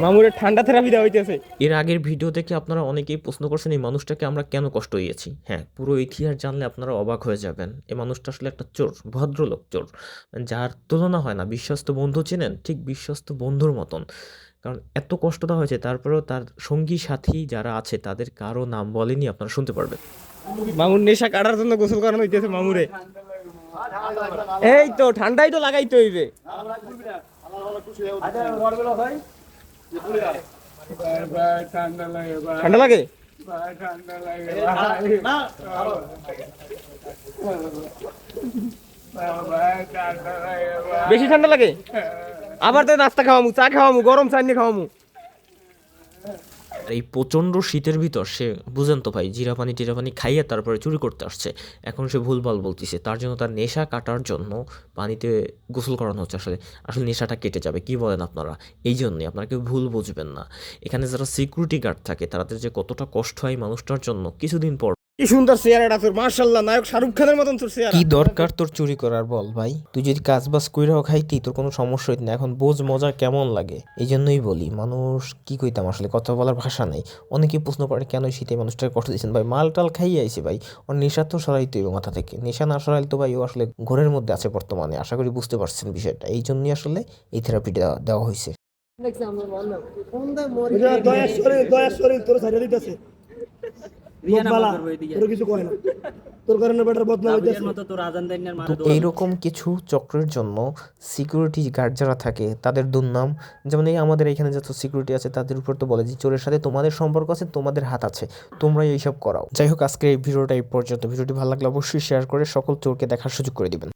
মামুরের ঠান্ডা থেরাপি দেওয়া হইতেছে। এর আগের ভিডিও দেখে আপনারা অনেকেই প্রশ্ন করছেন এই মানুষটাকে আমরা কেন কষ্ট দিয়েছি। হ্যাঁ, পুরো ইতিহাস জানলে আপনারা অবাক হয়ে যাবেন। এই মানুষটা আসলে একটা চোর, ভদ্রলোক চোর। যার তুলনা হয় না। বিশ্বস্ত বন্ধু চেনেন? ঠিক বিশ্বস্ত বন্ধুর মতন। কারণ এত কষ্ট দেওয়া হয়েছে তারপরেও তার সঙ্গী সাথী যারা আছে তাদের কারো নাম বলেনি, আপনারা শুনতে পারবেন। মামুর নেশা কাটার জন্য গোসল করানো হইতেছে মামুরে। এই তো ঠান্ডাই তো লাগাইতে হইবে। ঠান্ডা লাগে? বেশি ঠান্ডা লাগে? আবার তো নাস্তা খাওয়ামু, চা খাওয়ামু, গরম চা নিয়ে খাওয়ামু। আর এই প্রচণ্ড শীতের ভিতর সে, বুঝেন তো ভাই, জিরা পানি টিরা পানি খাইয়ে তারপরে চুরি করতে আসছে। এখন সে ভুলভাল বলতেছে। তার জন্য তার নেশা কাটার জন্য পানিতে গোসল করানো হচ্ছে। আসলে আসলে নেশাটা কেটে যাবে, কি বলেন আপনারা? এই জন্যই আপনারা কেউ ভুল বুঝবেন না। এখানে যারা সিকিউরিটি গার্ড থাকে তাদের যে কতটা কষ্ট হয় মানুষটার জন্য, কিছুদিন পর। কি সুন্দর চেহারাটা তোর, মার্শাল্লাহ, নায়ক শাহরুখ খানের মতন তোর চেহারা। কি দরকার তোর চুরি করার বল ভাই? তুই যদি কাজ বাজ কইরাও খাইতি তোর কোনো সমস্যা হইত না। এখন বোঝ মজা কেমন লাগে। এই জন্যই বলি, মানুষ কি কইতাম আসলে, কথা বলার ভাষা নাই। অনেকেই প্রশ্ন করে কেন এই শীতে মানুষটাকে কষ্ট দিচ্ছেন। ভাই মাল টাল খাইয়ে আইছে ভাই, ওর নেশা তো সরাইতে হইব মাথা থেকে। নেশা না সরাইলে তো ভাই ও আসলে ঘোরের মধ্যে আছে বর্তমানে। আশা করি বুঝতে পারছেন বিষয়টা। এই জন্যই আসলে এই থেরাপিটা দেওয়া হয়েছে। দয়া শরীর তোর ছাড়িয়ে দিতেছে। তোর কিছু কয় না, তোর কারণে বেটার বদনাম হইতেছে। তো এইরকম কিছু চক্রের জন্য সিকিউরিটি গার্ড যারা থাকে তাদের দুর্নাম, যেমন এই আমাদের এখানে যত সিকিউরিটি আছে তাদের উপর তো বলে যে চোরের সাথে তোমাদের সম্পর্ক আছে, তোমাদের হাত আছে, তোমরাই এইসব করাও। যাই হোক, আজকে এই ভিডিওটা এই পর্যন্ত। ভিডিওটি ভালো লাগলে অবশ্যই শেয়ার করে সকল চোরকে দেখার সুযোগ করে দিবেন।